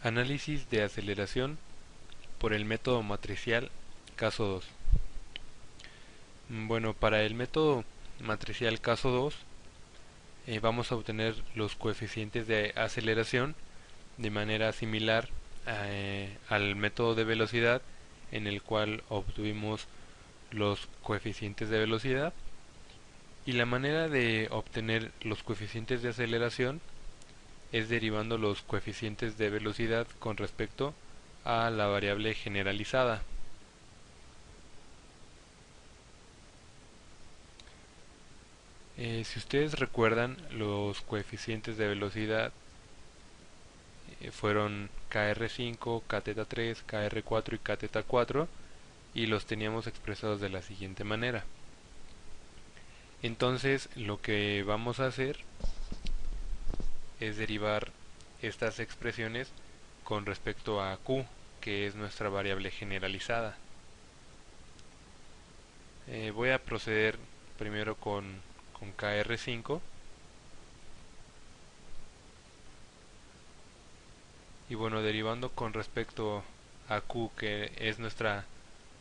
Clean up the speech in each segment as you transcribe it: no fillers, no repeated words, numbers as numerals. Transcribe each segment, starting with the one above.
Análisis de aceleración por el método matricial caso 2. Bueno, para el método matricial caso 2 vamos a obtener los coeficientes de aceleración de manera similar al método de velocidad, en el cual obtuvimos los coeficientes de velocidad. Y la manera de obtener los coeficientes de aceleración es derivando los coeficientes de velocidad con respecto a la variable generalizada. Si ustedes recuerdan, los coeficientes de velocidad fueron kr5, kθ3, kr4 y kθ4, y los teníamos expresados de la siguiente manera. Entonces lo que vamos a hacer es derivar estas expresiones con respecto a q, que es nuestra variable generalizada. Voy a proceder primero con kr5, y bueno, derivando con respecto a q, que es nuestra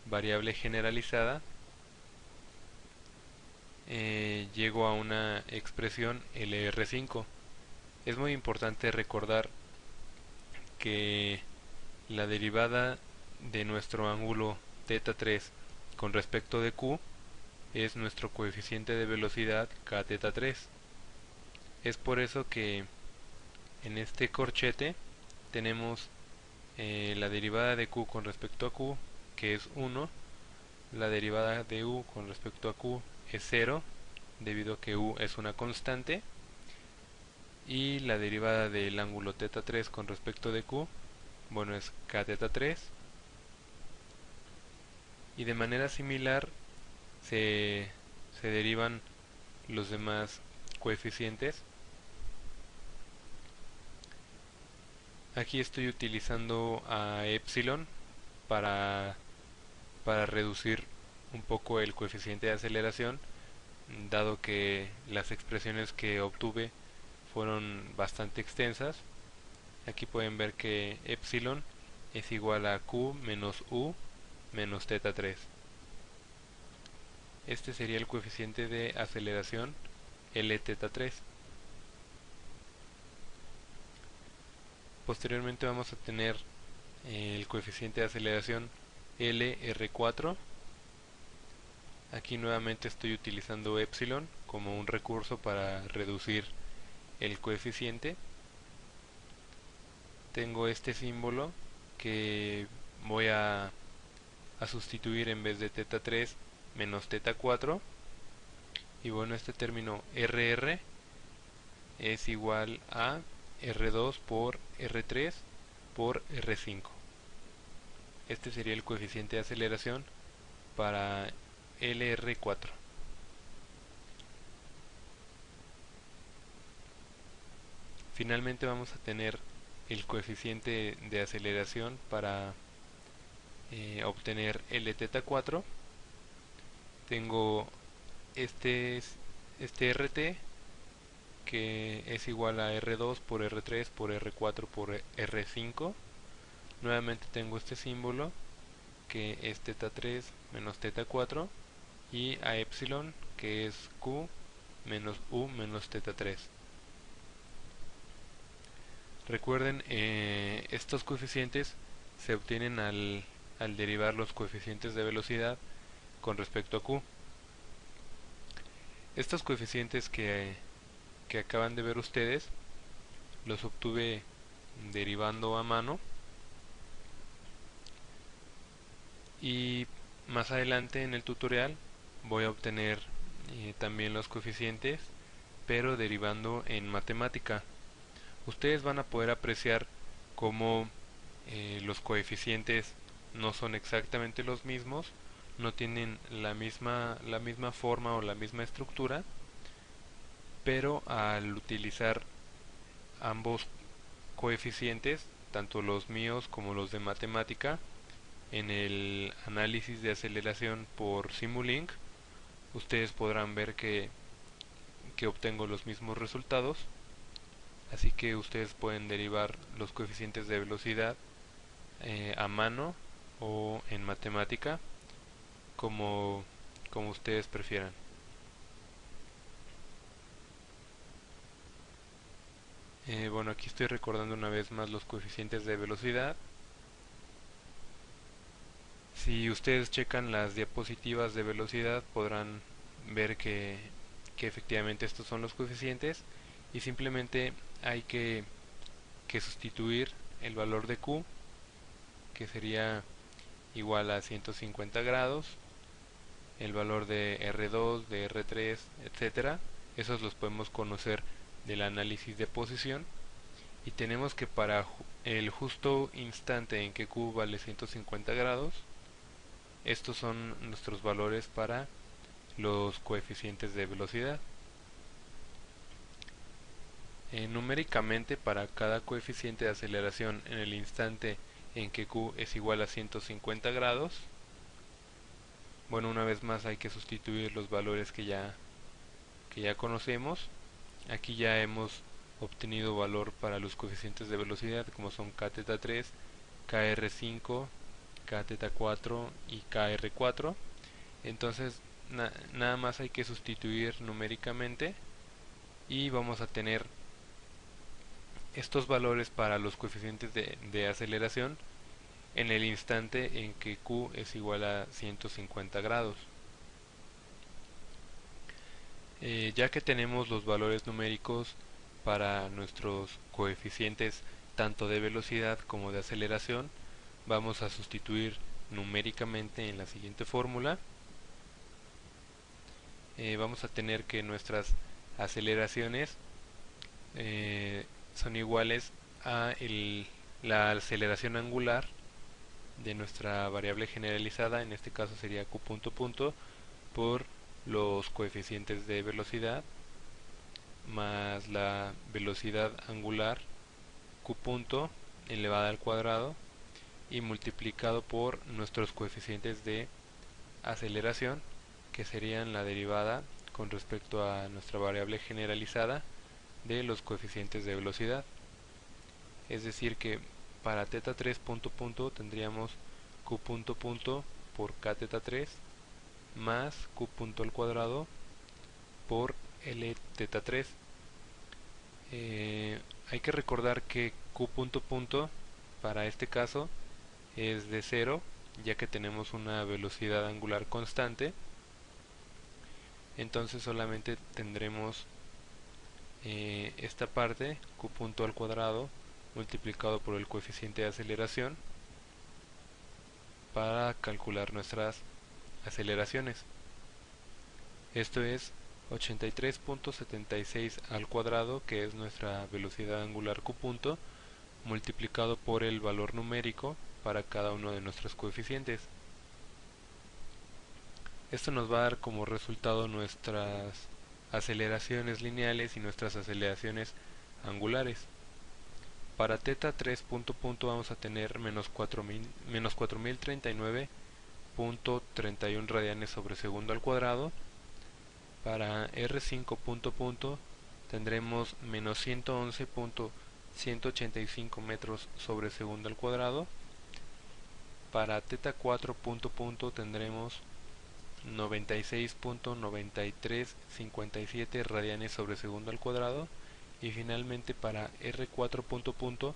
variable generalizada, llego a una expresión LR5. Es muy importante recordar que la derivada de nuestro ángulo θ3 con respecto de q es nuestro coeficiente de velocidad kθ3. Es por eso que en este corchete tenemos la derivada de q con respecto a q, que es 1, la derivada de u con respecto a q es 0, debido a que u es una constante, y la derivada del ángulo θ3 con respecto de q, bueno, es kθ3. Y de manera similar se derivan los demás coeficientes. Aquí estoy utilizando a epsilon para, para reducir un poco el coeficiente de aceleración, dado que las expresiones que obtuve fueron bastante extensas. Aquí pueden ver que epsilon es igual a q menos u menos θ3. Este sería el coeficiente de aceleración Lθ3. Posteriormente vamos a tener el coeficiente de aceleración LR4. Aquí nuevamente estoy utilizando epsilon como un recurso para reducir el coeficiente. Tengo este símbolo que voy a sustituir en vez de θ3 menos θ4, y bueno, este término RR es igual a R2 por R3 por R5. Este sería el coeficiente de aceleración para LR4. Finalmente vamos a tener el coeficiente de aceleración para obtener Lθ4. Tengo este RT, que es igual a R2 por R3 por R4 por R5. Nuevamente tengo este símbolo, que es θ3 menos θ4, y a epsilon, que es q menos u menos θ3. Recuerden, estos coeficientes se obtienen al derivar los coeficientes de velocidad con respecto a q. Estos coeficientes que acaban de ver ustedes los obtuve derivando a mano, y más adelante en el tutorial voy a obtener también los coeficientes, pero derivando en matemática. Ustedes van a poder apreciar cómo los coeficientes no son exactamente los mismos, no tienen la misma forma o la misma estructura, pero al utilizar ambos coeficientes, tanto los míos como los de matemática, en el análisis de aceleración por Simulink, ustedes podrán ver que obtengo los mismos resultados. así que ustedes pueden derivar los coeficientes de velocidad a mano o en matemática, como, como ustedes prefieran. Bueno, aquí estoy recordando una vez más los coeficientes de velocidad. Si ustedes checan las diapositivas de velocidad podrán ver que efectivamente estos son los coeficientes, y simplemente hay que sustituir el valor de Q, que sería igual a 150 grados, el valor de R2, de R3, etcétera. Esos los podemos conocer del análisis de posición, y tenemos que para el justo instante en que Q vale 150 grados, estos son nuestros valores para los coeficientes de velocidad. Numéricamente, para cada coeficiente de aceleración en el instante en que Q es igual a 150 grados, bueno, una vez más hay que sustituir los valores que ya conocemos. Aquí ya hemos obtenido valor para los coeficientes de velocidad, como son kθ3, kr5, kθ4 y kr4. Entonces nada más hay que sustituir numéricamente y vamos a tener estos valores para los coeficientes de aceleración en el instante en que Q es igual a 150 grados. Ya que tenemos los valores numéricos para nuestros coeficientes tanto de velocidad como de aceleración, vamos a sustituir numéricamente en la siguiente fórmula. Vamos a tener que nuestras aceleraciones son iguales a la aceleración angular de nuestra variable generalizada, en este caso sería Q punto punto, por los coeficientes de velocidad más la velocidad angular Q punto elevada al cuadrado, y multiplicado por nuestros coeficientes de aceleración, que serían la derivada con respecto a nuestra variable generalizada de los coeficientes de velocidad. Es decir que para θ3 punto punto tendríamos Q punto punto por kθ3 más Q punto al cuadrado por Lθ3. Hay que recordar que Q punto punto para este caso es de 0, ya que tenemos una velocidad angular constante. Entonces solamente tendremos esta parte, Q punto al cuadrado, multiplicado por el coeficiente de aceleración, para calcular nuestras aceleraciones. Esto es 83.76 al cuadrado, que es nuestra velocidad angular Q punto, multiplicado por el valor numérico para cada uno de nuestros coeficientes. Esto nos va a dar como resultado nuestras aceleraciones lineales y nuestras aceleraciones angulares. Para θ3 punto punto vamos a tener menos 4039.31 radianes sobre segundo al cuadrado. Para R5 punto punto tendremos menos 111.185 metros sobre segundo al cuadrado. Para θ4 punto punto tendremos 96.9357 radianes sobre segundo al cuadrado, y finalmente para R4 punto punto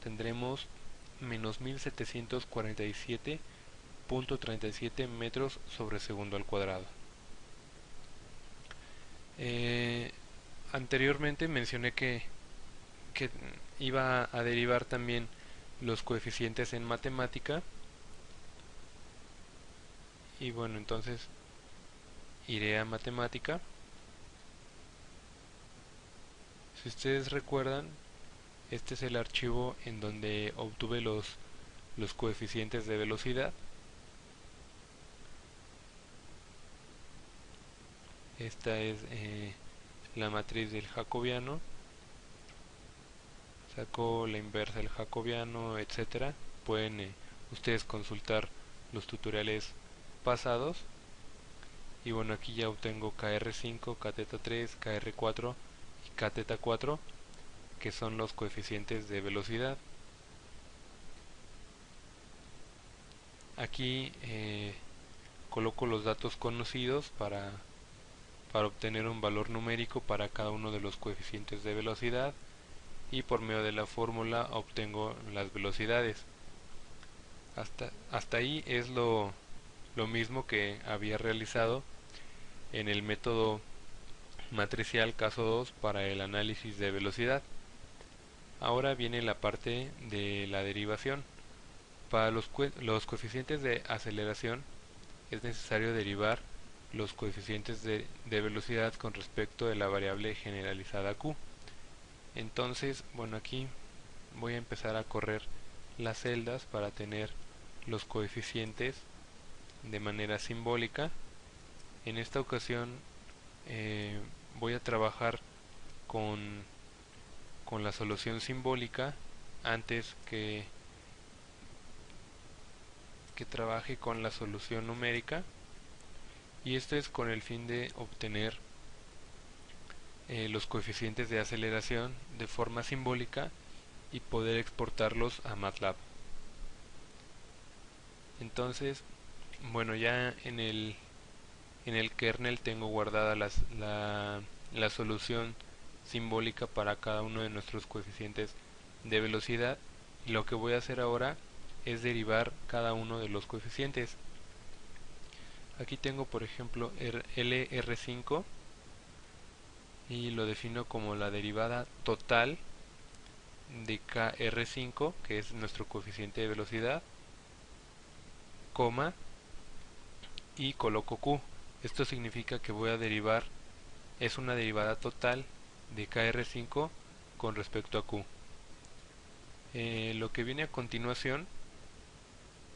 tendremos menos 1747.37 metros sobre segundo al cuadrado. Anteriormente mencioné que iba a derivar también los coeficientes en matemática, y bueno, entonces iré a matemática. Si ustedes recuerdan, este es el archivo en donde obtuve los coeficientes de velocidad. Esta es la matriz del jacobiano. Saco la inversa del jacobiano, etcétera. Pueden ustedes consultar los tutoriales pasados. Y bueno, aquí ya obtengo kr5, kθ3, kr4 y kθ4. que son los coeficientes de velocidad. Aquí coloco los datos conocidos para obtener un valor numérico para cada uno de los coeficientes de velocidad, y por medio de la fórmula obtengo las velocidades. Hasta ahí es lo mismo que había realizado en el método matricial caso 2 para el análisis de velocidad. Ahora viene la parte de la derivación. Para los coeficientes de aceleración es necesario derivar los coeficientes de velocidad con respecto de la variable generalizada q. Entonces, bueno, aquí voy a empezar a correr las celdas para tener los coeficientes de manera simbólica. En esta ocasión voy a trabajar con la solución simbólica antes que trabaje con la solución numérica, y esto es con el fin de obtener los coeficientes de aceleración de forma simbólica y poder exportarlos a MATLAB. Entonces, bueno, ya en el kernel tengo guardada la solución simbólica para cada uno de nuestros coeficientes de velocidad, y lo que voy a hacer ahora es derivar cada uno de los coeficientes. Aquí tengo, por ejemplo, LR5 y lo defino como la derivada total de KR5, que es nuestro coeficiente de velocidad, coma, y coloco Q. Esto significa que voy a derivar, es una derivada total de KR5 con respecto a Q. Lo que viene a continuación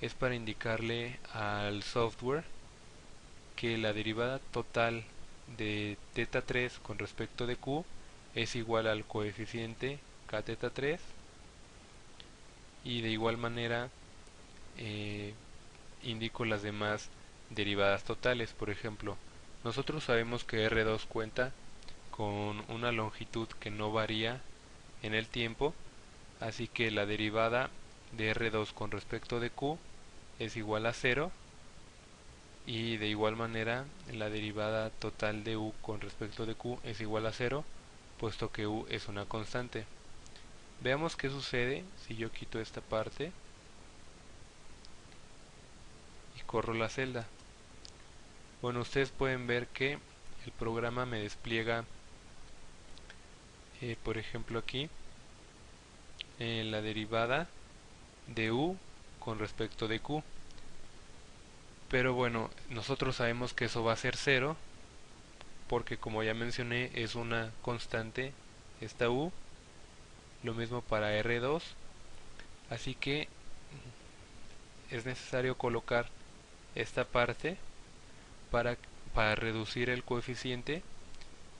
es para indicarle al software que la derivada total de θ 3 con respecto de Q es igual al coeficiente kθ 3, y de igual manera indico las demás derivadas totales. Por ejemplo, nosotros sabemos que R2 cuenta con una longitud que no varía en el tiempo, así que la derivada de R2 con respecto de Q es igual a 0, y de igual manera la derivada total de U con respecto de Q es igual a 0, puesto que U es una constante. Veamos qué sucede si yo quito esta parte y corro la celda. Bueno, ustedes pueden ver que el programa me despliega, por ejemplo aquí, la derivada de U con respecto de Q. Pero bueno, nosotros sabemos que eso va a ser 0, porque como ya mencioné es una constante esta U. Lo mismo para R2, así que es necesario colocar esta parte para, para reducir el coeficiente,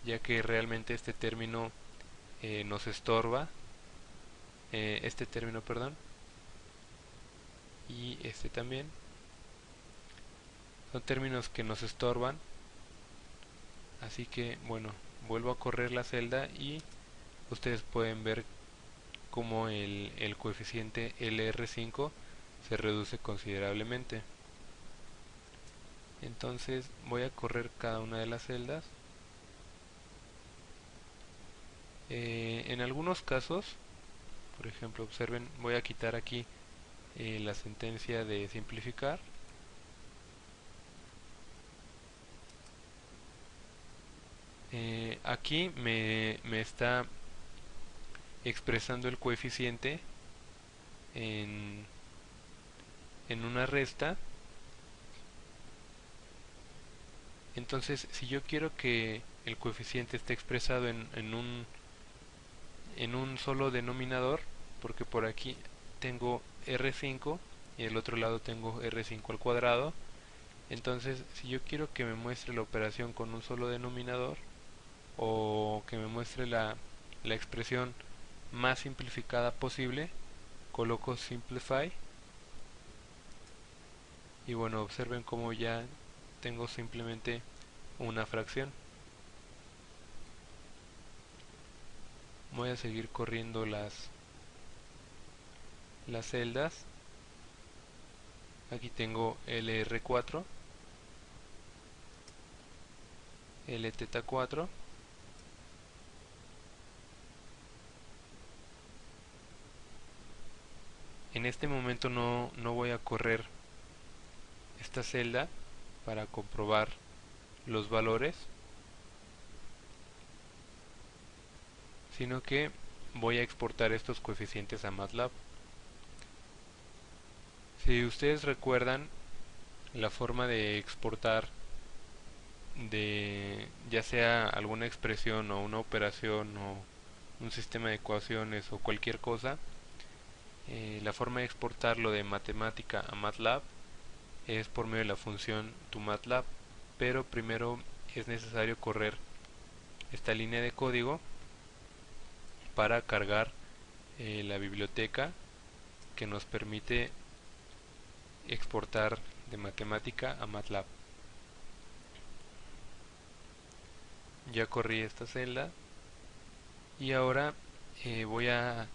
ya que realmente este término nos estorba, este término, perdón, y este también son términos que nos estorban. Así que bueno, vuelvo a correr la celda y ustedes pueden ver como el coeficiente LR5 se reduce considerablemente. Entonces voy a correr cada una de las celdas. En algunos casos, por ejemplo, observen, voy a quitar aquí la sentencia de simplificar. Aquí me está expresando el coeficiente en una resta. Entonces, si yo quiero que el coeficiente esté expresado en un solo denominador, porque por aquí tengo R5 y del otro lado tengo R5 al cuadrado, entonces si yo quiero que me muestre la operación con un solo denominador, o que me muestre la expresión más simplificada posible, coloco Simplify, y bueno, observen cómo ya tengo simplemente una fracción. Voy a seguir corriendo las celdas. Aquí tengo LR4, LT4. En este momento no voy a correr esta celda para comprobar los valores, sino que voy a exportar estos coeficientes a MATLAB. Si ustedes recuerdan, la forma de exportar de ya sea alguna expresión o una operación o un sistema de ecuaciones o cualquier cosa, la forma de exportarlo de matemática a MATLAB es por medio de la función toMATLAB, pero primero es necesario correr esta línea de código para cargar la biblioteca que nos permite exportar de matemática a MATLAB. Ya corrí esta celda y ahora voy a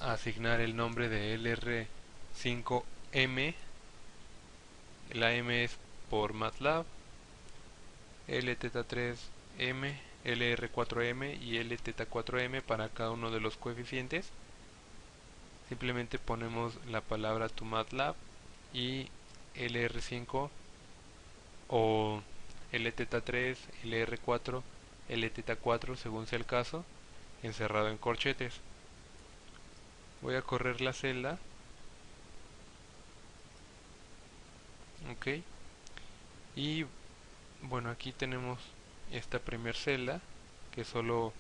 asignar el nombre de LR5M. La M es por MATLAB, LT3M, LR4M y LT4M para cada uno de los coeficientes. Simplemente ponemos la palabra toMATLAB y LR5 o LT3, LR4, LT4 según sea el caso, encerrado en corchetes. Voy a correr la celda. Ok. Y bueno, aquí tenemos esta primer celda que solo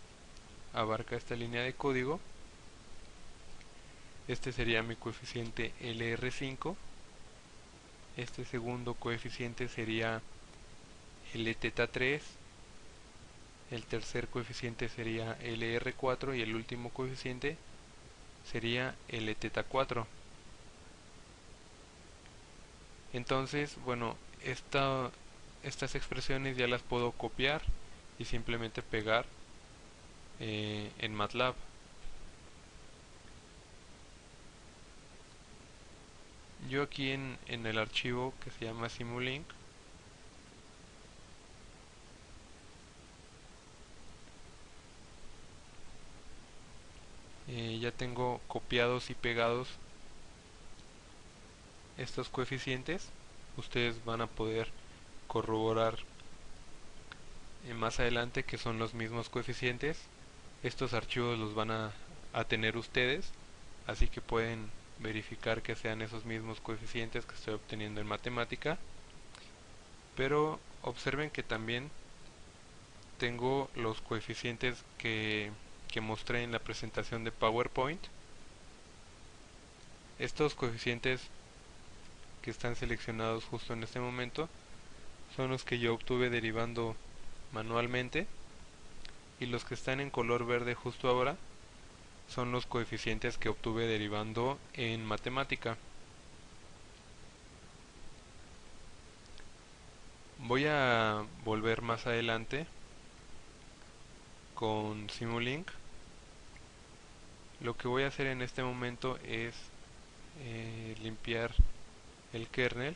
abarca esta línea de código. Este sería mi coeficiente LR5. Este segundo coeficiente sería LT3. El tercer coeficiente sería LR4 y el último coeficiente sería LT4. Entonces, bueno, estas expresiones ya las puedo copiar y simplemente pegar en MATLAB. Yo aquí en el archivo que se llama Simulink ya tengo copiados y pegados estos coeficientes. Ustedes van a poder corroborar más adelante que son los mismos coeficientes. Estos archivos los van a tener ustedes, así que pueden verificar que sean esos mismos coeficientes que estoy obteniendo en matemática. Pero observen que también tengo los coeficientes que mostré en la presentación de PowerPoint. Estos coeficientes que están seleccionados justo en este momento son los que yo obtuve derivando manualmente, y los que están en color verde justo ahora son los coeficientes que obtuve derivando en matemática. Voy a volver más adelante con Simulink. Lo que voy a hacer en este momento es limpiar el kernel.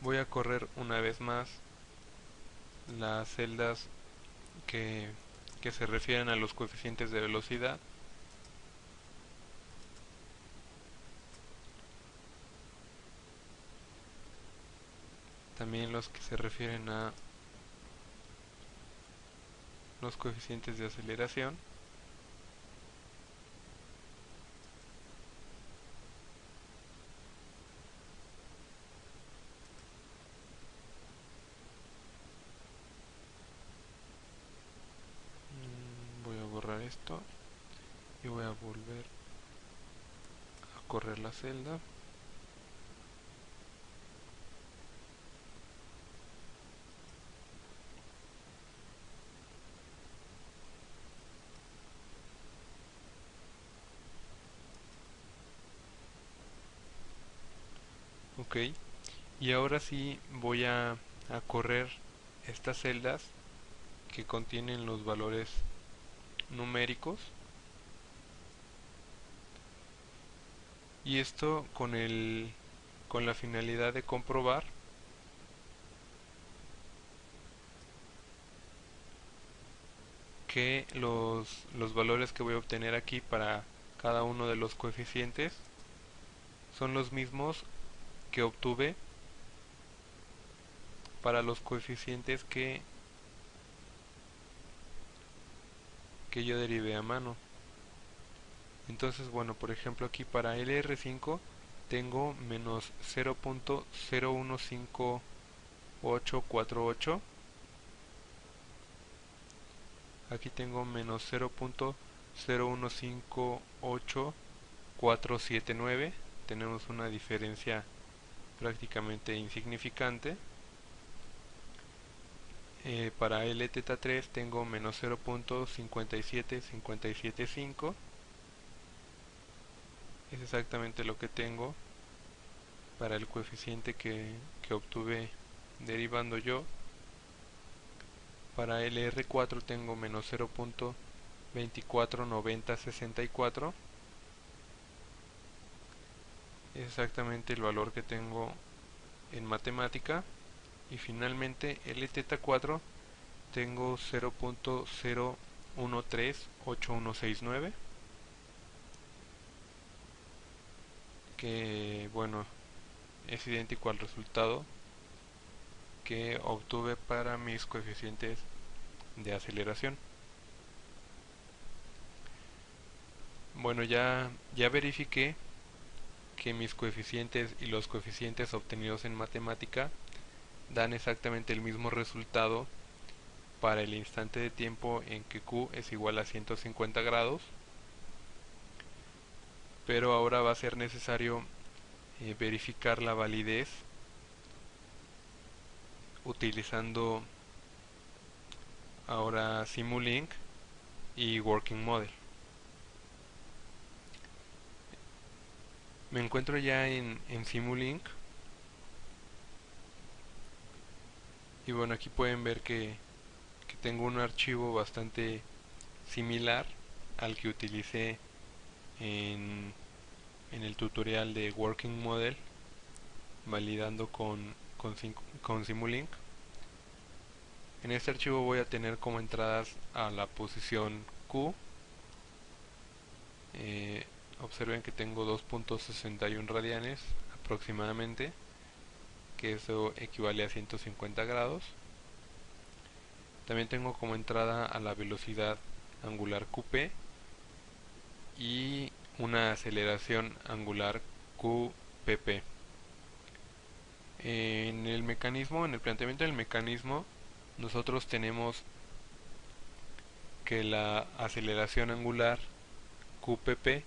Voy a correr una vez más las celdas que se refieren a los coeficientes de velocidad. También los que se refieren a los coeficientes de aceleración. Voy a borrar esto y voy a volver a correr la celda. Ok, y ahora sí voy a correr estas celdas que contienen los valores numéricos, y esto con la finalidad de comprobar que los valores que voy a obtener aquí para cada uno de los coeficientes son los mismos que obtuve para los coeficientes que yo derivé a mano. Entonces, bueno, por ejemplo aquí para LR5 tengo menos 0.015848. Aquí tengo menos 0.0158479. Tenemos una diferencia prácticamente insignificante. Para L teta 3 tengo menos 0.57575. Es exactamente lo que tengo para el coeficiente que obtuve derivando yo. Para LR4 tengo menos 0.249064. Es exactamente el valor que tengo en matemática. Y finalmente L teta 4 tengo 0.0138169, que bueno, es idéntico al resultado que obtuve para mis coeficientes de aceleración. Bueno, ya verifiqué que mis coeficientes y los coeficientes obtenidos en matemática dan exactamente el mismo resultado para el instante de tiempo en que Q es igual a 150 grados, pero ahora va a ser necesario verificar la validez utilizando ahora Simulink y Working Model. Me encuentro ya en Simulink, y bueno, aquí pueden ver que tengo un archivo bastante similar al que utilicé en el tutorial de Working Model, validando con Simulink. En este archivo voy a tener como entradas a la posición Q. Observen que tengo 2.61 radianes aproximadamente, que eso equivale a 150 grados. También tengo como entrada a la velocidad angular QP y una aceleración angular QPP. En el mecanismo, en el planteamiento del mecanismo, nosotros tenemos que la aceleración angular QPP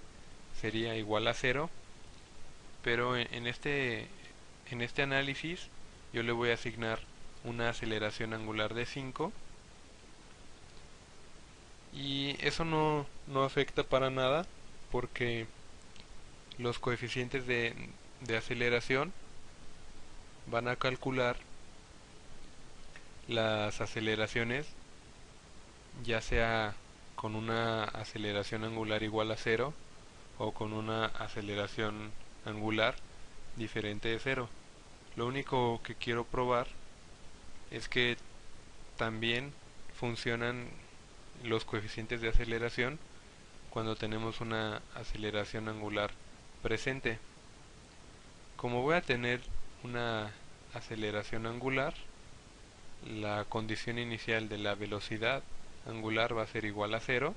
sería igual a 0, pero en este análisis yo le voy a asignar una aceleración angular de 5, y eso no afecta para nada, porque los coeficientes de aceleración van a calcular las aceleraciones ya sea con una aceleración angular igual a 0 o con una aceleración angular diferente de 0. Lo único que quiero probar es que también funcionan los coeficientes de aceleración cuando tenemos una aceleración angular presente. Como voy a tener una aceleración angular, la condición inicial de la velocidad angular va a ser igual a 0.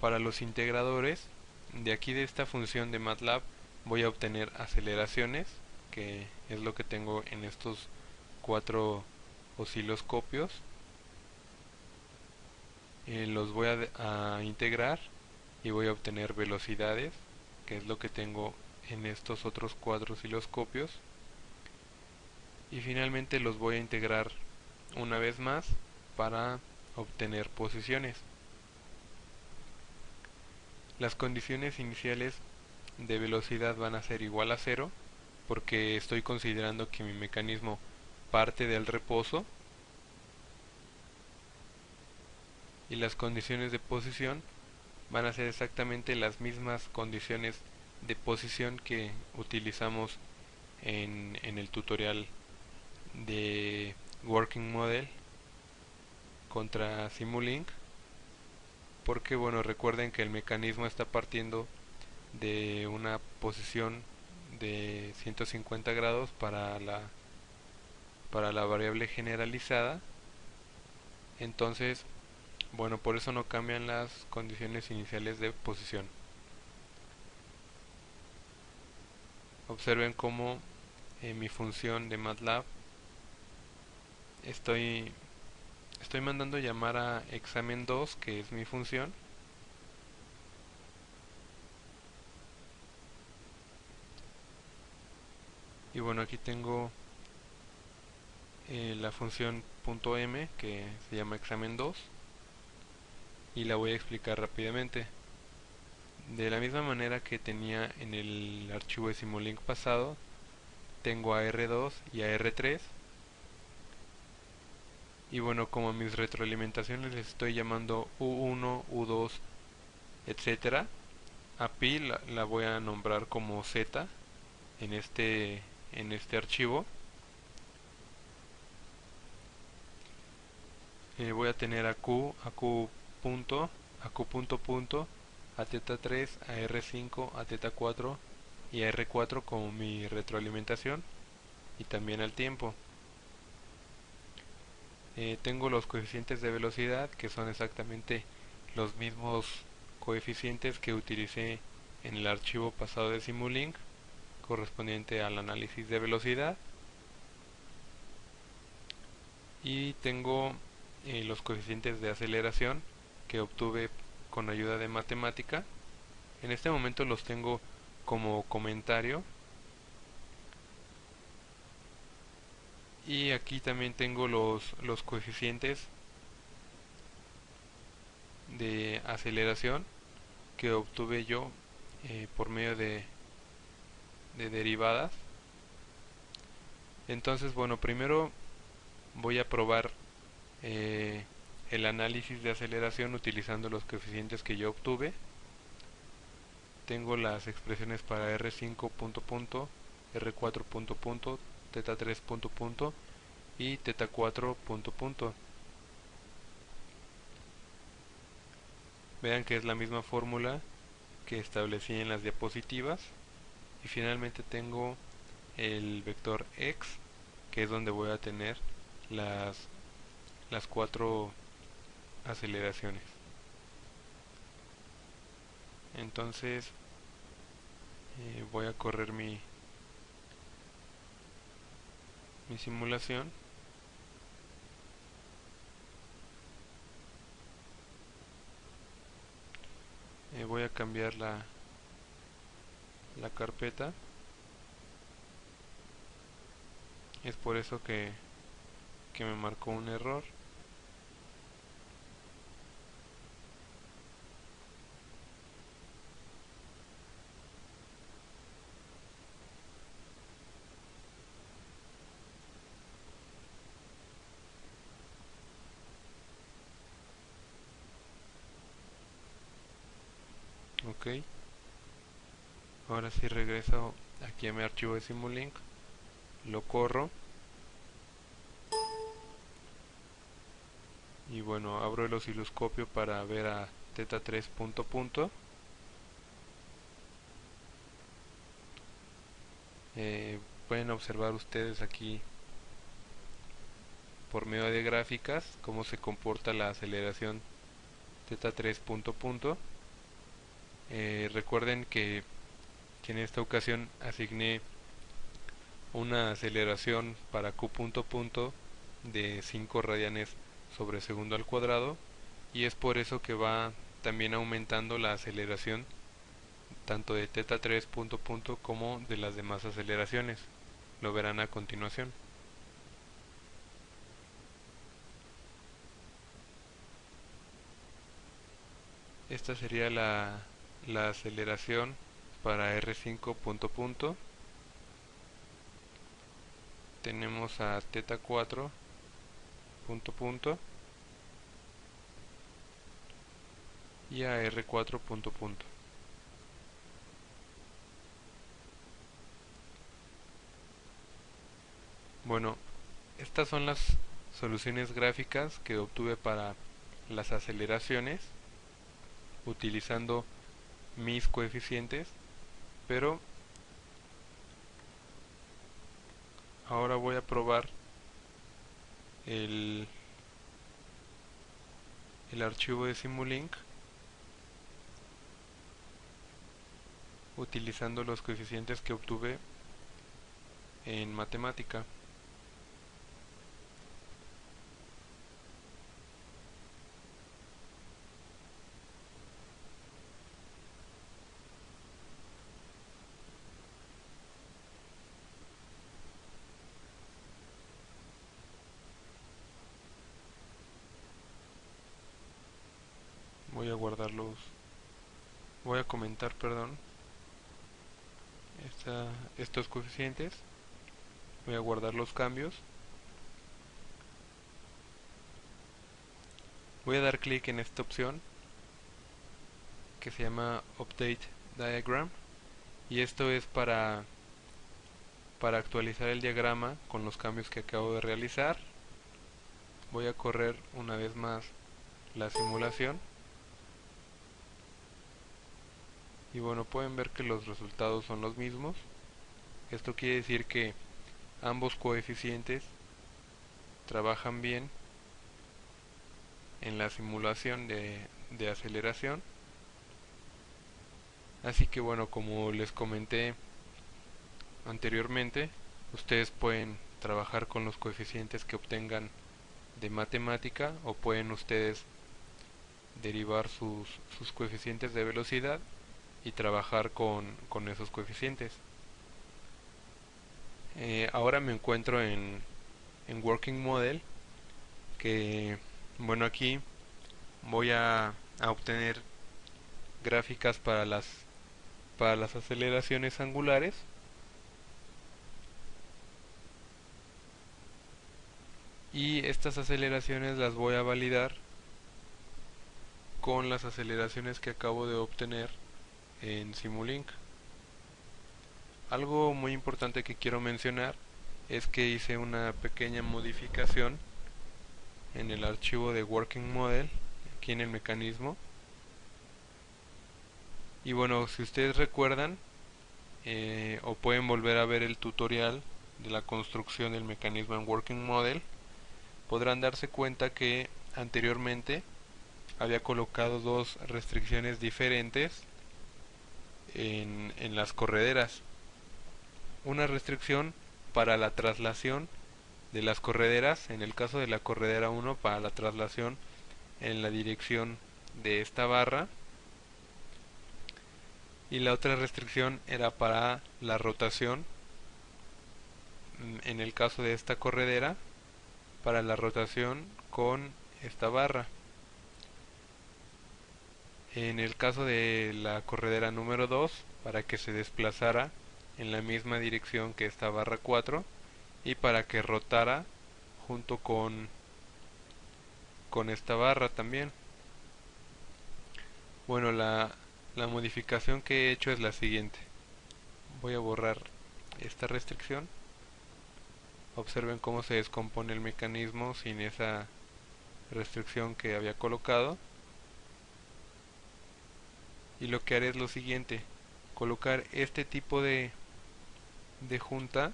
Para los integradores, de aquí de esta función de MATLAB voy a obtener aceleraciones, que es lo que tengo en estos 4 osciloscopios. Los voy a integrar y voy a obtener velocidades, que es lo que tengo en estos otros 4 osciloscopios. Y finalmente los voy a integrar una vez más para obtener posiciones. Las condiciones iniciales de velocidad van a ser igual a 0, porque estoy considerando que mi mecanismo parte del reposo y las condiciones de posición van a ser exactamente las mismas condiciones de posición que utilizamos en el tutorial de Working Model contra Simulink, porque bueno, recuerden que el mecanismo está partiendo de una posición de 150 grados para la variable generalizada. Entonces, bueno, por eso no cambian las condiciones iniciales de posición. Observen cómo en mi función de MATLAB estoy mandando llamar a examen 2, que es mi función, y bueno, aquí tengo la función .m, que se llama examen 2, y la voy a explicar rápidamente. De la misma manera que tenía en el archivo de Simulink pasado, tengo a R2 y a R3, y bueno, como a mis retroalimentaciones les estoy llamando U1, U2, etcétera, a pi la voy a nombrar como Z en este archivo. Voy a tener a Q punto, a Q punto punto, a teta 3, a R5, a teta 4 y a R4 como mi retroalimentación, y también al tiempo. Tengo los coeficientes de velocidad, que son exactamente los mismos coeficientes que utilicé en el archivo pasado de Simulink, correspondiente al análisis de velocidad. Y tengo los coeficientes de aceleración que obtuve con ayuda de matemática. En este momento los tengo como comentario, y aquí también tengo los coeficientes de aceleración que obtuve yo por medio de derivadas. Entonces, bueno, primero voy a probar eh, el análisis de aceleración utilizando los coeficientes que yo obtuve. Tengo las expresiones para R5 punto punto, R4 punto punto, teta 3 punto punto y teta 4 punto punto. Vean que es la misma fórmula que establecí en las diapositivas. Y finalmente tengo el vector x, que es donde voy a tener las, las cuatro aceleraciones. Entonces voy a correr mi simulación. Voy a cambiar la carpeta. Es por eso que me marcó un error. Ok, ahora sí regreso aquí a mi archivo de Simulink, lo corro y bueno, abro el osciloscopio para ver a teta 3 punto punto. Pueden observar ustedes aquí por medio de gráficas cómo se comporta la aceleración teta 3 punto punto. Recuerden que en esta ocasión asigné una aceleración para Q punto punto de 5 radianes sobre segundo al cuadrado, y es por eso que va también aumentando la aceleración tanto de teta 3 punto punto como de las demás aceleraciones. Lo verán a continuación. Esta sería la aceleración para R5 punto punto. tenemos a teta 4 punto punto y a R4 punto punto. Bueno, estas son las soluciones gráficas que obtuve para las aceleraciones utilizando mis coeficientes, pero ahora voy a probar el archivo de Simulink utilizando los coeficientes que obtuve en matemática. Voy a comentar, perdón, estos coeficientes. Voy a guardar los cambios. Voy a dar clic en esta opción que se llama Update Diagram, y esto es para actualizar el diagrama con los cambios que acabo de realizar. Voy a correr una vez más la simulación y bueno, pueden ver que los resultados son los mismos. Esto quiere decir que ambos coeficientes trabajan bien en la simulación de aceleración. Así que bueno, como les comenté anteriormente, ustedes pueden trabajar con los coeficientes que obtengan de matemática, o pueden ustedes derivar sus coeficientes de velocidad y trabajar con esos coeficientes. Ahora me encuentro en Working Model, que bueno, aquí voy a obtener gráficas para las aceleraciones angulares. Y estas aceleraciones las voy a validar con las aceleraciones que acabo de obtener en Simulink. Algo muy importante que quiero mencionar es que hice una pequeña modificación en el archivo de Working Model, aquí en el mecanismo. Y bueno, si ustedes recuerdan, o pueden volver a ver el tutorial de la construcción del mecanismo en Working Model, podrán darse cuenta que anteriormente había colocado dos restricciones diferentes en las correderas. Una restricción para la traslación de las correderas, en el caso de la corredera 1, para la traslación en la dirección de esta barra, y la otra restricción era para la rotación, en el caso de esta corredera, para la rotación con esta barra. En el caso de la corredera número 2, para que se desplazara en la misma dirección que esta barra 4 y para que rotara junto con esta barra también. Bueno, la modificación que he hecho es la siguiente. Voy a borrar esta restricción. Observen cómo se descompone el mecanismo sin esa restricción que había colocado. Y lo que haré es lo siguiente: colocar este tipo de junta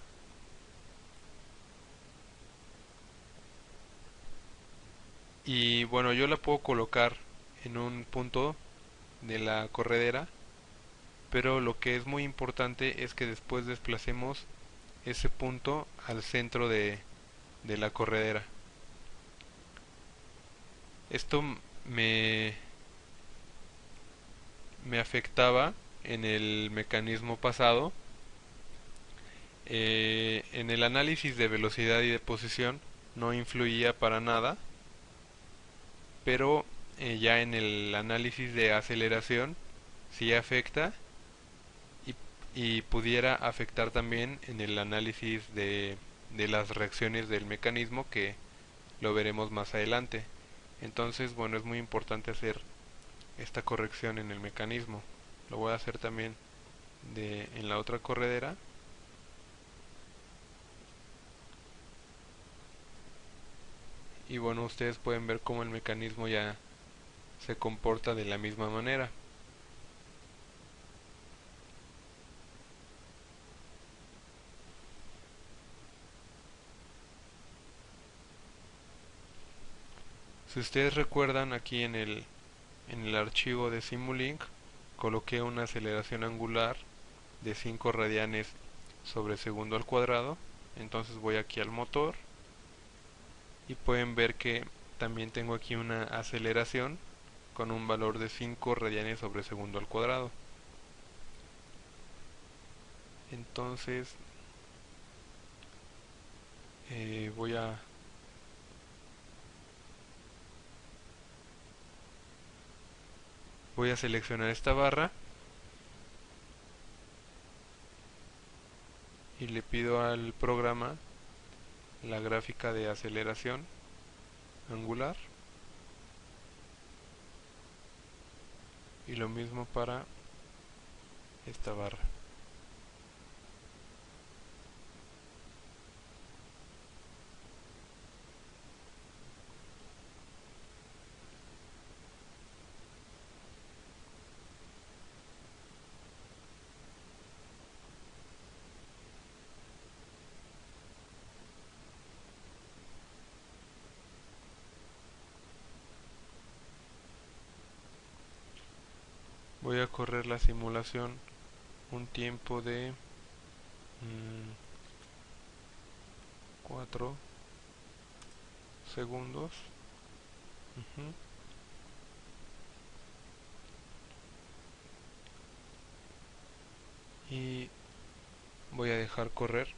y bueno, yo la puedo colocar en un punto de la corredera, pero lo que es muy importante es que después desplacemos ese punto al centro de la corredera. Esto me afectaba en el mecanismo pasado. En el análisis de velocidad y de posición no influía para nada, pero ya en el análisis de aceleración sí afecta, y pudiera afectar también en el análisis de de las reacciones del mecanismo, que lo veremos más adelante. Entonces, bueno, es muy importante hacer esta corrección en el mecanismo. Lo voy a hacer también en la otra corredera. Y bueno, ustedes pueden ver cómo el mecanismo ya se comporta de la misma manera. Si ustedes recuerdan, aquí en el archivo de Simulink coloqué una aceleración angular de 5 radianes sobre segundo al cuadrado. Entonces voy aquí al motor y pueden ver que también tengo aquí una aceleración con un valor de 5 radianes sobre segundo al cuadrado. Entonces voy a seleccionar esta barra y le pido al programa la gráfica de aceleración angular, y lo mismo para esta barra. Voy a correr la simulación un tiempo de 4 segundos. Ujú. Y voy a dejar correr.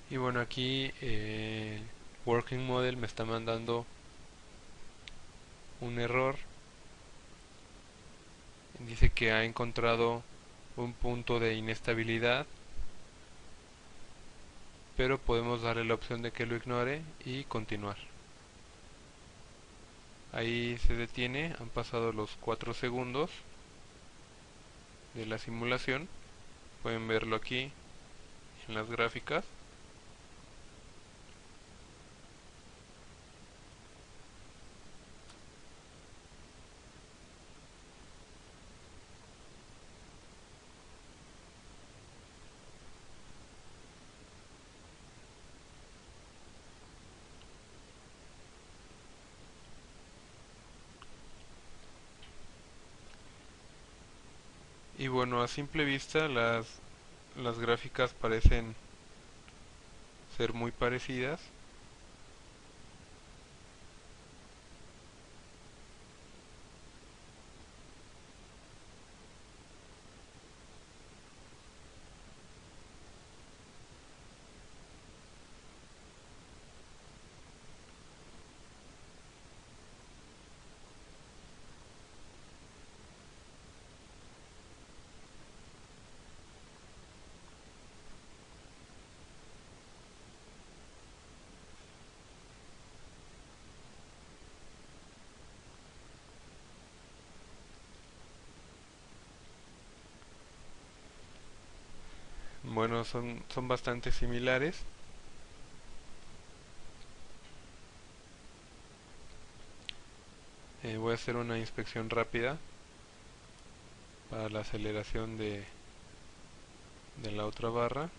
Y bueno, aquí Working Model me está mandando un error. Dice que ha encontrado un punto de inestabilidad, pero podemos darle la opción de que lo ignore y continuar. Ahí se detiene, han pasado los 4 segundos de la simulación. Pueden verlo aquí en las gráficas. Y bueno, a simple vista las gráficas parecen ser muy parecidas. Bueno, son bastante similares. Voy a hacer una inspección rápida para la aceleración de la otra barra.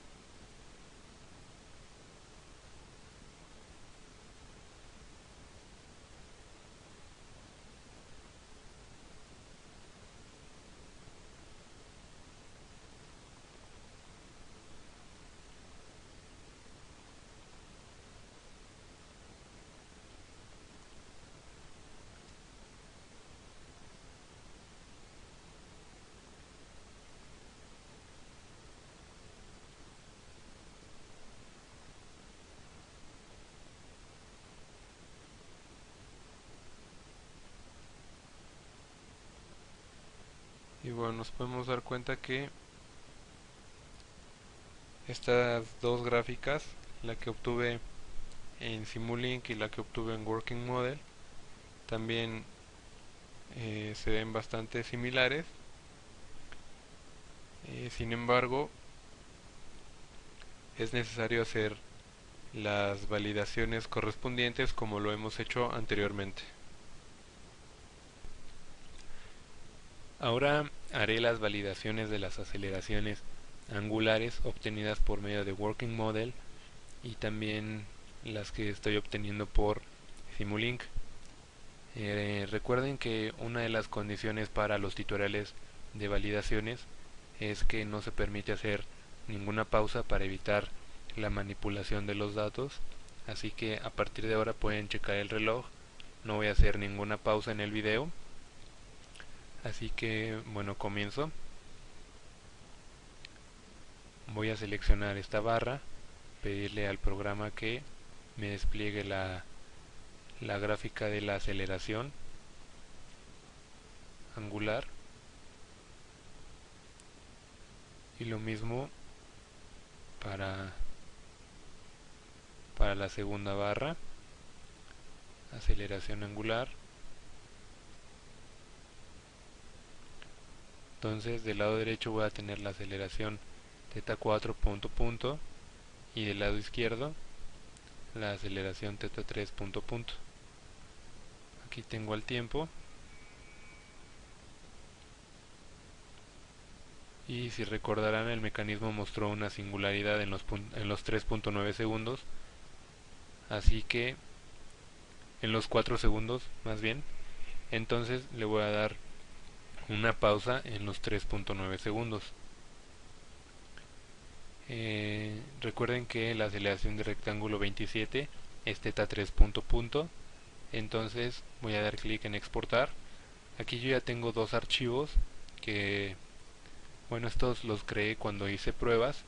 bueno, nos podemos dar cuenta que estas dos gráficas, la que obtuve en Simulink y la que obtuve en Working Model, también se ven bastante similares. Sin embargo, es necesario hacer las validaciones correspondientes como lo hemos hecho anteriormente. Ahora haré las validaciones de las aceleraciones angulares obtenidas por medio de Working Model y también las que estoy obteniendo por Simulink. Recuerden que una de las condiciones para los tutoriales de validaciones es que no se permite hacer ninguna pausa para evitar la manipulación de los datos, así que a partir de ahora pueden checar el reloj. No voy a hacer ninguna pausa en el video, así que bueno, comienzo. Voy a seleccionar esta barra, pedirle al programa que me despliegue la gráfica de la aceleración angular, y lo mismo para la segunda barra, aceleración angular. Entonces del lado derecho voy a tener la aceleración θ 4 punto punto, y del lado izquierdo la aceleración θ 3 punto punto. Aquí tengo el tiempo, y si recordarán, el mecanismo mostró una singularidad en los 3.9 segundos, así que en los 4 segundos más bien. Entonces le voy a dar una pausa en los 3.9 segundos. Recuerden que la aceleración de rectángulo 27 es θ 3 punto punto. Entonces voy a dar clic en exportar. Aquí yo ya tengo dos archivos que, bueno, estos los creé cuando hice pruebas,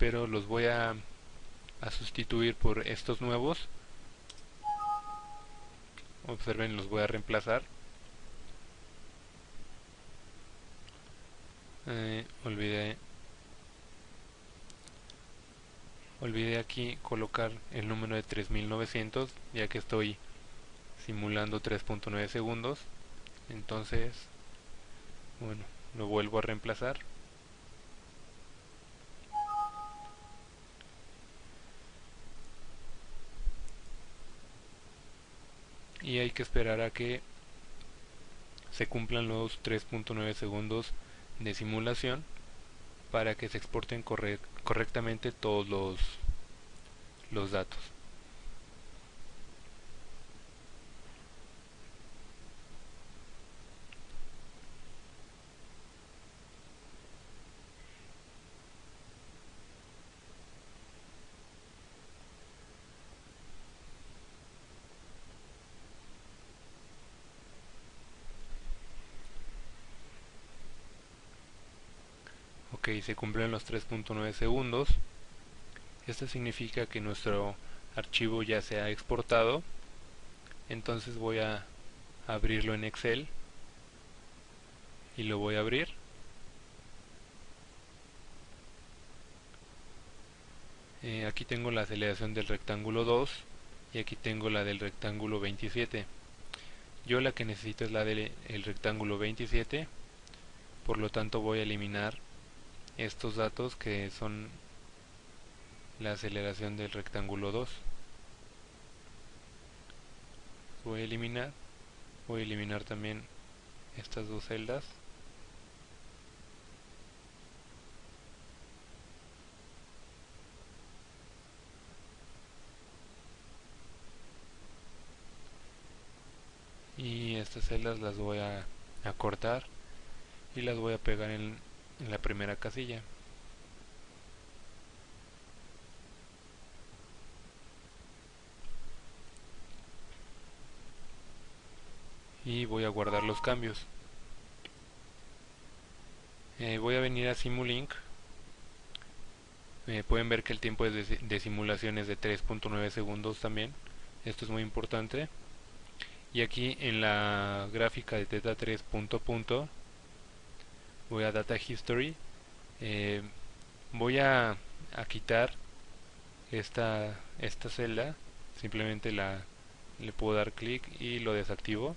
pero los voy a sustituir por estos nuevos. Observen, los voy a reemplazar. Olvidé aquí colocar el número de 3900, ya que estoy simulando 3.9 segundos. Entonces, bueno, lo vuelvo a reemplazar. Y hay que esperar a que se cumplan los 3.9 segundos de simulación para que se exporten correctamente todos los datos. Ok, se cumplen los 3.9 segundos. Esto significa que nuestro archivo ya se ha exportado. Entonces voy a abrirlo en Excel y lo voy a abrir. Aquí tengo la aceleración del rectángulo 2 y aquí tengo la del rectángulo 27. Yo la que necesito es la del rectángulo 27, por lo tanto voy a eliminar estos datos que son la aceleración del rectángulo 2. Voy a eliminar también estas dos celdas. Y estas celdas las voy a cortar y las voy a pegar en la primera casilla. Y voy a guardar los cambios. Voy a venir a Simulink. Pueden ver que el tiempo de simulación es de 3.9 segundos también. Esto es muy importante. Y aquí en la gráfica de θ 3 punto punto voy a Data History, eh, voy a quitar esta celda, simplemente le puedo dar clic y lo desactivo.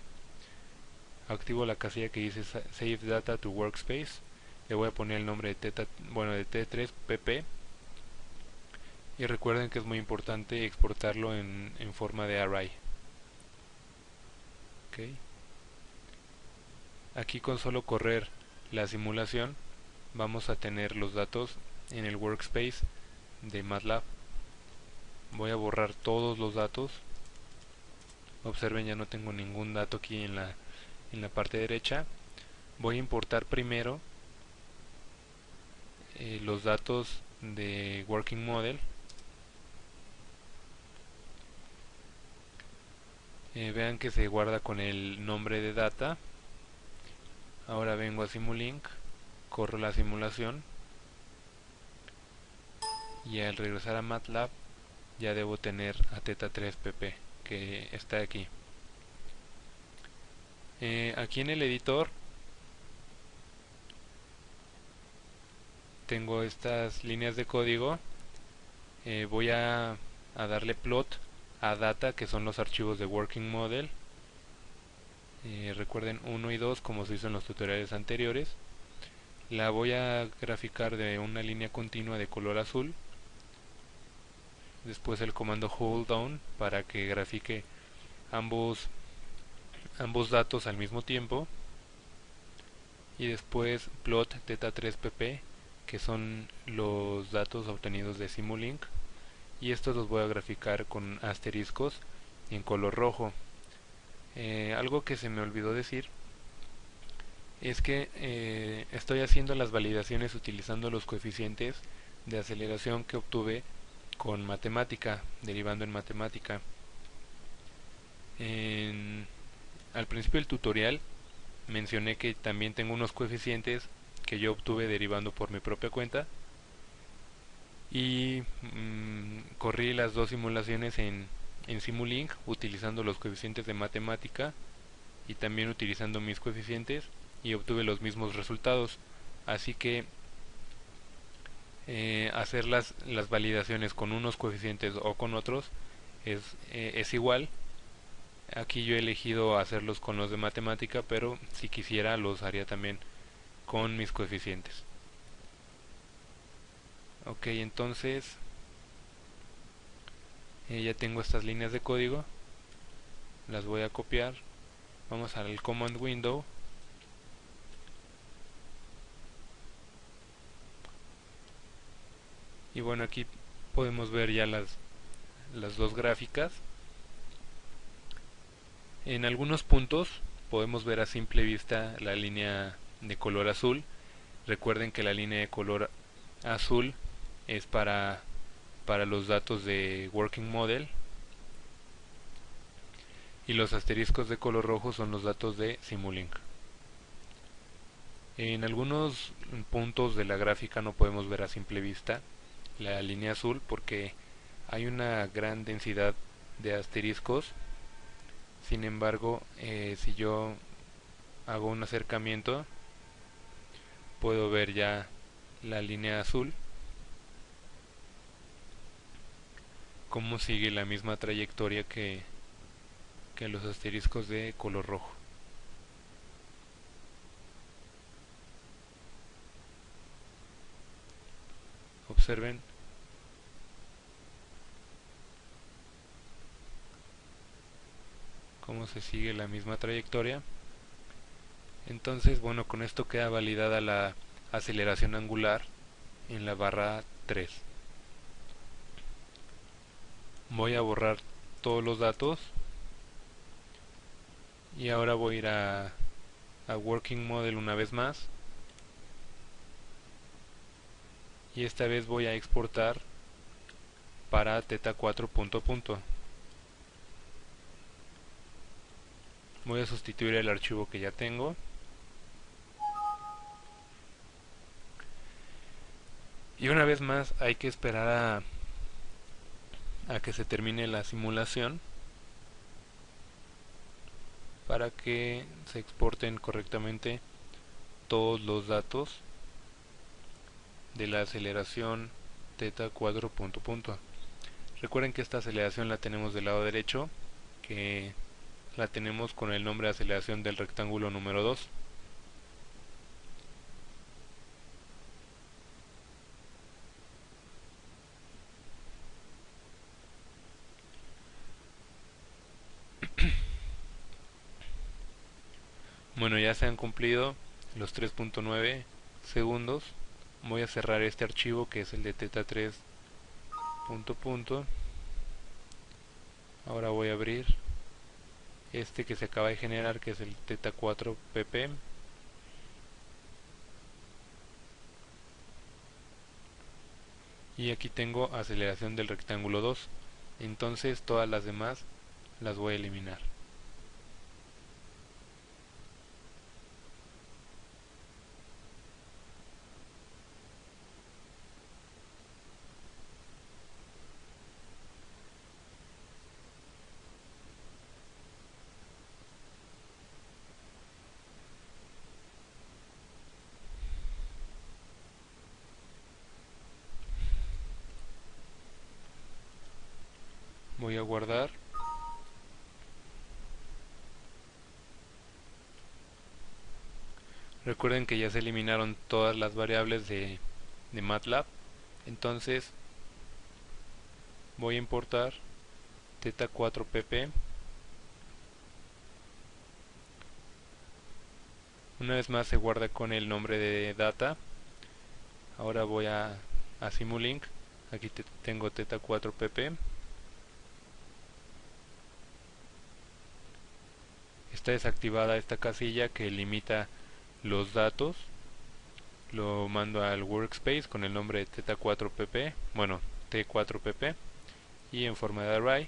Activo la casilla que dice Save Data to Workspace, le voy a poner el nombre de T3PP, y recuerden que es muy importante exportarlo en forma de array. Okay. Aquí con solo correr la simulación vamos a tener los datos en el workspace de MATLAB. Voy a borrar todos los datos. Observen, ya no tengo ningún dato aquí en la parte derecha. Voy a importar primero los datos de Working Model. Vean que se guarda con el nombre de data. Ahora vengo a Simulink, corro la simulación y al regresar a MATLAB ya debo tener a Theta3PP, que está aquí. Aquí en el editor tengo estas líneas de código. Voy a darle plot a data, que son los archivos de Working Model. Recuerden 1 y 2 como se hizo en los tutoriales anteriores. La voy a graficar de una línea continua de color azul. Después el comando hold down para que grafique ambos datos al mismo tiempo. Y después plot Theta3PP, que son los datos obtenidos de Simulink. Y estos los voy a graficar con asteriscos en color rojo. Algo que se me olvidó decir es que estoy haciendo las validaciones utilizando los coeficientes de aceleración que obtuve con matemática, derivando en matemática. Al principio del tutorial mencioné que también tengo unos coeficientes que yo obtuve derivando por mi propia cuenta, y corrí las dos simulaciones en Simulink utilizando los coeficientes de matemática y también utilizando mis coeficientes, y obtuve los mismos resultados. Así que hacer las validaciones con unos coeficientes o con otros es igual. Aquí yo he elegido hacerlos con los de matemática, pero si quisiera los haría también con mis coeficientes. Ok, entonces ya tengo estas líneas de código, las voy a copiar. Vamos al command window y bueno, aquí podemos ver ya las dos gráficas. En algunos puntos podemos ver a simple vista la línea de color azul. Recuerden que la línea de color azul es para los datos de Working Model, y los asteriscos de color rojo son los datos de Simulink. En algunos puntos de la gráfica no podemos ver a simple vista la línea azul porque hay una gran densidad de asteriscos. Sin embargo, si yo hago un acercamiento, puedo ver ya la línea azul, cómo sigue la misma trayectoria que los asteriscos de color rojo. Observen cómo se sigue la misma trayectoria. Entonces, bueno, con esto queda validada la aceleración angular en la barra 3. Voy a borrar todos los datos y ahora voy a ir a Working Model una vez más, y esta vez voy a exportar para Theta4 punto punto. Voy a sustituir el archivo que ya tengo y una vez más hay que esperar a que se termine la simulación para que se exporten correctamente todos los datos de la aceleración teta 4 punto punto. Recuerden que esta aceleración la tenemos del lado derecho, que la tenemos con el nombre de aceleración del rectángulo número 2. Bueno, ya se han cumplido los 3.9 segundos. Voy a cerrar este archivo que es el de teta 3 punto punto. Ahora voy a abrir este que se acaba de generar, que es el teta 4 pp. Y aquí tengo aceleración del rectángulo 2. Entonces todas las demás las voy a eliminar. Voy a guardar. Recuerden que ya se eliminaron todas las variables de MATLAB. Entonces voy a importar teta 4 pp. Una vez más se guarda con el nombre de data. Ahora voy a Simulink. Aquí tengo teta 4 pp. Está desactivada esta casilla que limita los datos. Lo mando al workspace con el nombre de teta 4 pp, bueno, t4 pp, y en forma de array.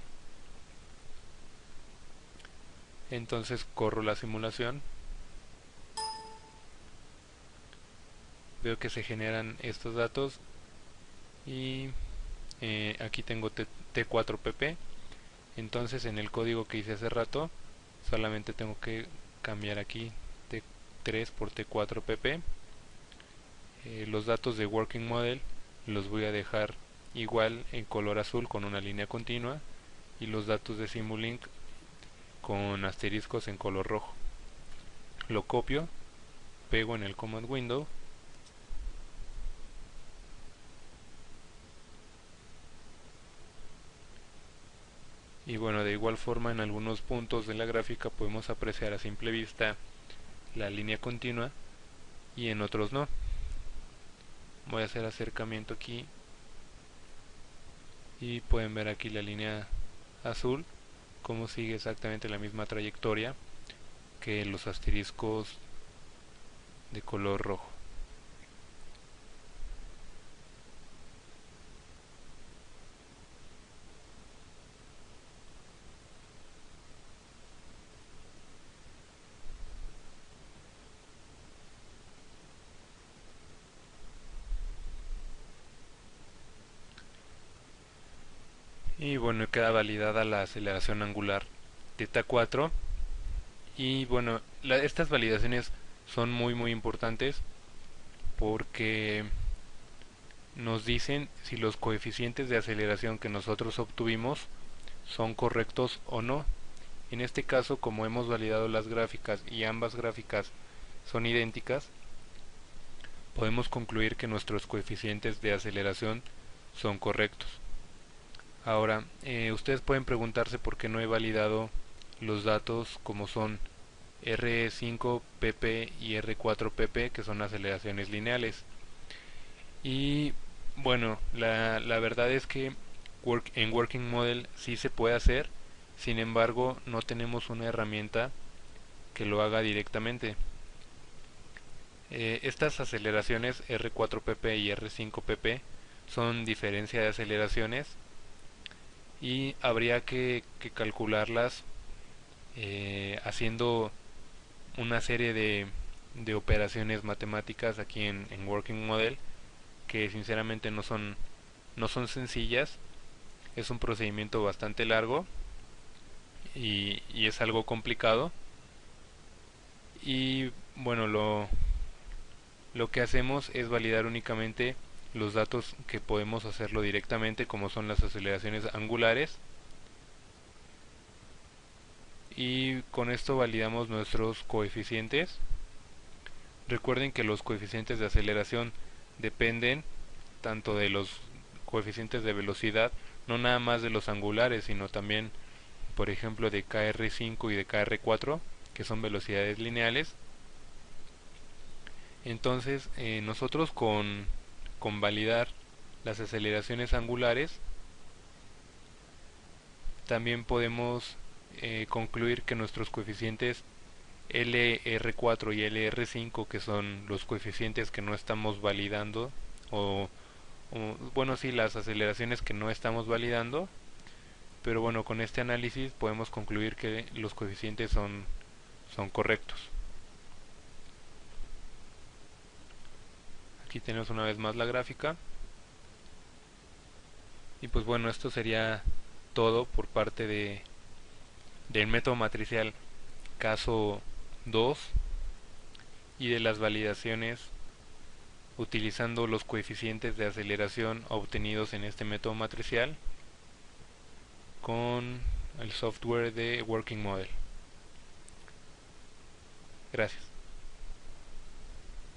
Entonces corro la simulación. Veo que se generan estos datos y aquí tengo t4 pp. Entonces en el código que hice hace rato solamente tengo que cambiar aquí t3 por t4 pp. Los datos de Working Model los voy a dejar igual en color azul con una línea continua, y los datos de Simulink con asteriscos en color rojo. Lo copio, pego en el Command Window y bueno, de igual forma en algunos puntos de la gráfica podemos apreciar a simple vista la línea continua y en otros no. Voy a hacer acercamiento aquí y pueden ver aquí la línea azul como sigue exactamente la misma trayectoria que los asteriscos de color rojo. Y bueno, queda validada la aceleración angular teta 4. Y bueno, estas validaciones son muy importantes porque nos dicen si los coeficientes de aceleración que nosotros obtuvimos son correctos o no. En este caso, como hemos validado las gráficas y ambas gráficas son idénticas, podemos concluir que nuestros coeficientes de aceleración son correctos. Ahora, ustedes pueden preguntarse por qué no he validado los datos como son R5pp y R4pp, que son aceleraciones lineales. Y bueno, la verdad es que en Working Model sí se puede hacer, sin embargo no tenemos una herramienta que lo haga directamente. Estas aceleraciones R4pp y R5pp son diferencia de aceleraciones y habría que calcularlas haciendo una serie de operaciones matemáticas aquí en Working Model que sinceramente no son sencillas. Es un procedimiento bastante largo y es algo complicado. Y bueno, lo que hacemos es validar únicamente los datos que podemos hacerlo directamente, como son las aceleraciones angulares, y con esto validamos nuestros coeficientes. Recuerden que los coeficientes de aceleración dependen tanto de los coeficientes de velocidad, no nada más de los angulares, sino también, por ejemplo, de kr5 y de kr4, que son velocidades lineales. Entonces, nosotros con validar las aceleraciones angulares, también podemos concluir que nuestros coeficientes LR4 y LR5, que son los coeficientes que no estamos validando, bueno, sí, las aceleraciones que no estamos validando, pero bueno, con este análisis podemos concluir que los coeficientes son correctos. Aquí tenemos una vez más la gráfica. Y pues bueno, esto sería todo por parte del método matricial caso 2 y de las validaciones utilizando los coeficientes de aceleración obtenidos en este método matricial con el software de Working Model. Gracias.